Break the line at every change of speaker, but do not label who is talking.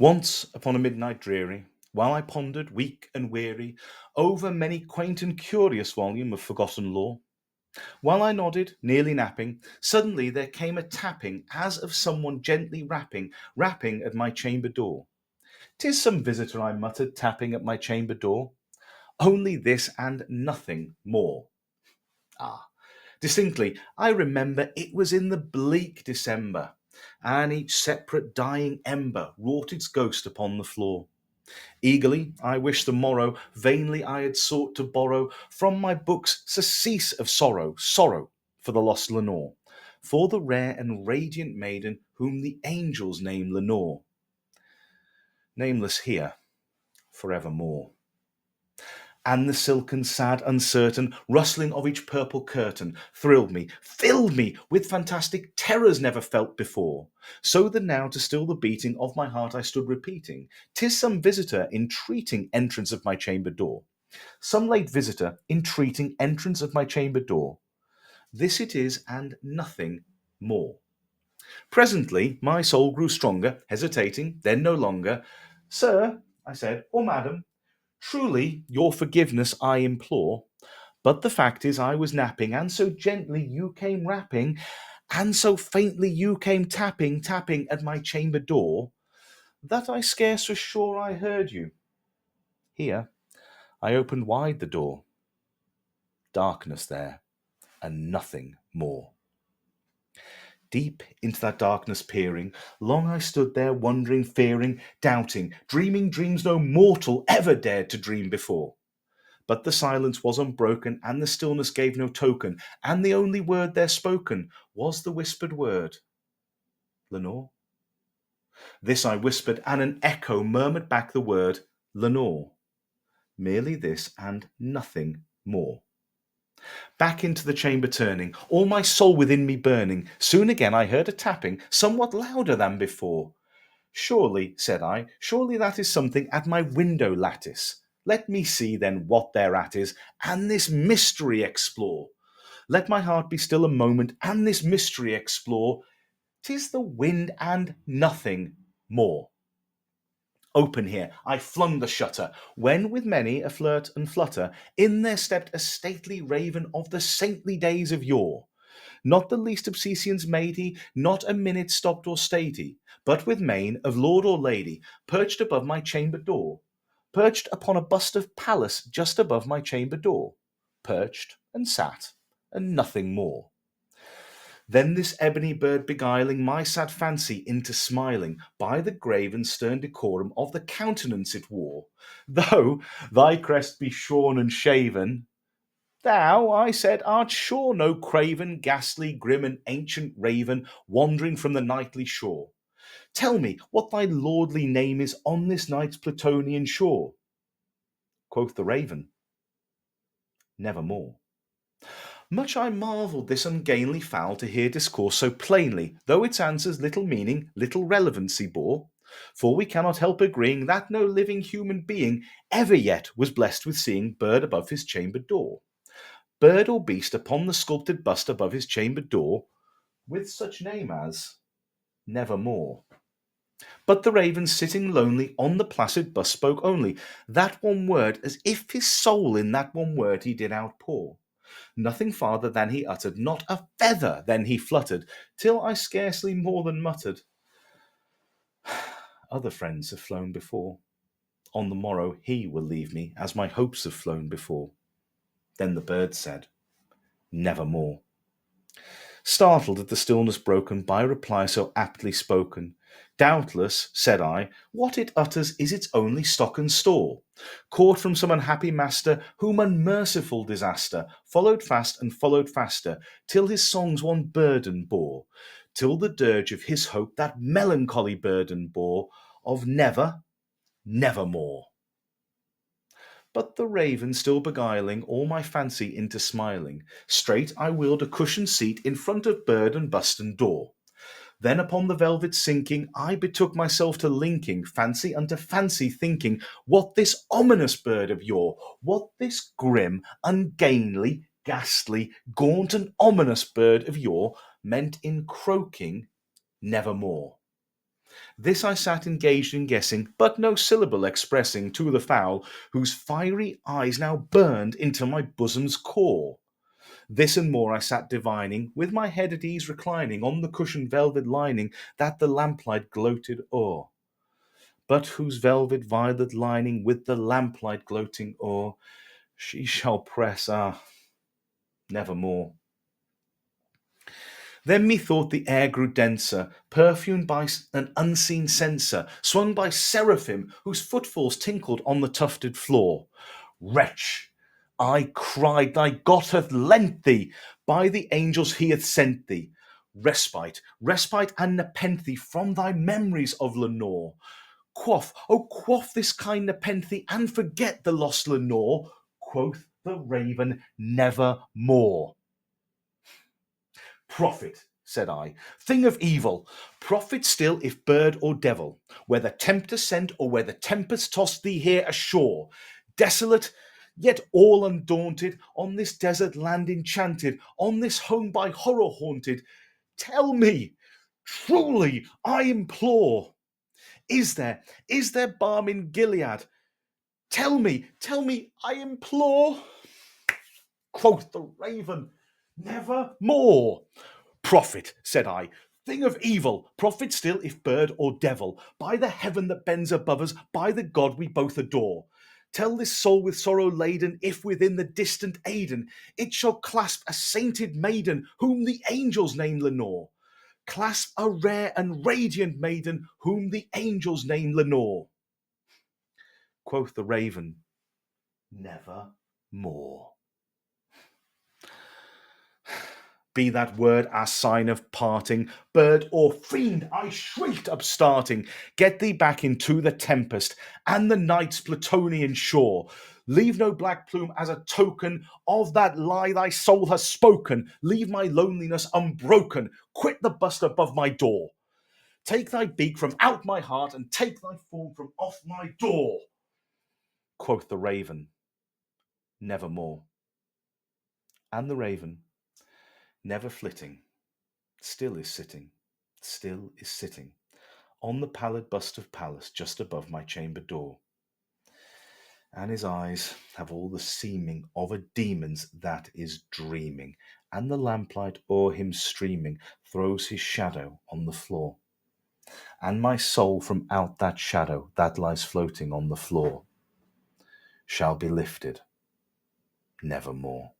Once upon a midnight dreary, while I pondered, weak and weary, over many quaint and curious volume of forgotten lore, while I nodded, nearly napping, suddenly there came a tapping, as of someone gently rapping at my chamber door. "'Tis some visitor," I muttered, tapping at my chamber door. "Only this and nothing more." Ah, distinctly, I remember it was in the bleak December, and each separate dying ember wrought its ghost upon the floor. Eagerly I wished the morrow, vainly I had sought to borrow from my books surcease of sorrow, sorrow for the lost Lenore, for the rare and radiant maiden whom the angels name Lenore, nameless here forevermore. And the silken, sad, uncertain rustling of each purple curtain thrilled me, filled me with fantastic terrors never felt before. So that now, to still the beating of my heart, I stood repeating, "'Tis some visitor entreating entrance of my chamber door. Some late visitor entreating entrance of my chamber door. This it is, and nothing more." Presently my soul grew stronger, hesitating, then no longer. "Sir," I said, "or madam, truly your forgiveness I implore, but the fact is I was napping, and so gently you came rapping, and so faintly you came tapping at my chamber door, that I scarce was sure I heard you." Here I opened wide the door. Darkness there, and nothing more. Deep into that darkness peering, long I stood there, wondering, fearing, doubting, dreaming dreams no mortal ever dared to dream before. But the silence was unbroken, and the stillness gave no token, and the only word there spoken was the whispered word, "Lenore." This I whispered, and an echo murmured back the word, "Lenore." Merely this, and nothing more. Back into the chamber turning, all my soul within me burning, soon again I heard a tapping, somewhat louder than before. "Surely," said I, "surely that is something at my window lattice. Let me see then what thereat is, and this mystery explore. Let my heart be still a moment, and this mystery explore. 'Tis the wind and nothing more." Open here I flung the shutter, when with many a flirt and flutter, in there stepped a stately raven of the saintly days of yore. Not the least obseisance made he, not a minute stopped or stayed he, but with mien of lord or lady, perched above my chamber door, perched upon a bust of Pallas just above my chamber door, perched and sat, and nothing more. Then this ebony bird beguiling my sad fancy into smiling, by the grave and stern decorum of the countenance it wore, "Though thy crest be shorn and shaven, thou," I said, "art sure no craven, ghastly, grim, and ancient raven, wandering from the nightly shore. Tell me what thy lordly name is on this night's Plutonian shore." Quoth the raven, "Nevermore." Much I marvelled this ungainly fowl to hear discourse so plainly, though its answers little meaning, little relevancy bore. For we cannot help agreeing that no living human being ever yet was blessed with seeing bird above his chamber door, bird or beast upon the sculptured bust above his chamber door, with such name as Nevermore. But the raven sitting lonely on the placid bust spoke only that one word, as if his soul in that one word he did outpour. Nothing farther than he uttered, not a feather then he fluttered, till I scarcely more than muttered, "Other friends have flown before. On the morrow he will leave me, as my hopes have flown before." Then the bird said, "Nevermore." Startled at the stillness broken by a reply so aptly spoken, "Doubtless," said I, "what it utters is its only stock and store, caught from some unhappy master, whom unmerciful disaster followed fast and followed faster, till his songs one burden bore, till the dirge of his hope that melancholy burden bore, of never, nevermore." But the raven still beguiling all my fancy into smiling, straight I wheeled a cushioned seat in front of bird and bust and door. Then upon the velvet sinking, I betook myself to linking fancy unto fancy, thinking what this ominous bird of yore, what this grim, ungainly, ghastly, gaunt, and ominous bird of yore meant in croaking nevermore. This I sat engaged in guessing, but no syllable expressing to the fowl, whose fiery eyes now burned into my bosom's core. This and more I sat divining, with my head at ease reclining on the cushioned velvet lining that the lamplight gloated o'er. But whose velvet violet lining with the lamplight gloating o'er she shall press, nevermore. Then methought the air grew denser, perfumed by an unseen censer, swung by seraphim whose footfalls tinkled on the tufted floor. Wretch, I cried, thy God hath lent thee, by the angels he hath sent thee. Respite, respite and nepenthe from thy memories of Lenore. Quaff, oh quaff this kind nepenthe, and forget the lost Lenore. Quoth the raven, nevermore. Prophet, said I, thing of evil, prophet still if bird or devil, whether tempter sent or whether tempest tossed thee here ashore, desolate, yet all undaunted, on this desert land enchanted, on this home by horror haunted, tell me, truly I implore, is there balm in Gilead? Tell me, I implore. Quoth the raven, nevermore. Prophet, said I, thing of evil, prophet still if bird or devil, by the heaven that bends above us, by the God we both adore. Tell this soul with sorrow laden, if within the distant Aidenn it shall clasp a sainted maiden, whom the angels name Lenore. Clasp a rare and radiant maiden, whom the angels name Lenore. Quoth the raven, nevermore. Be that word our sign of parting, bird or fiend, I shrieked upstarting. Get thee back into the tempest and the night's Plutonian shore. Leave no black plume as a token of that lie thy soul has spoken. Leave my loneliness unbroken. Quit the bust above my door. Take thy beak from out my heart and take thy form from off my door. Quoth the raven, nevermore. And the raven, never flitting, still is sitting on the pallid bust of Pallas just above my chamber door. And his eyes have all the seeming of a demon's that is dreaming, and the lamplight o'er him streaming throws his shadow on the floor. And my soul from out that shadow that lies floating on the floor shall be lifted nevermore.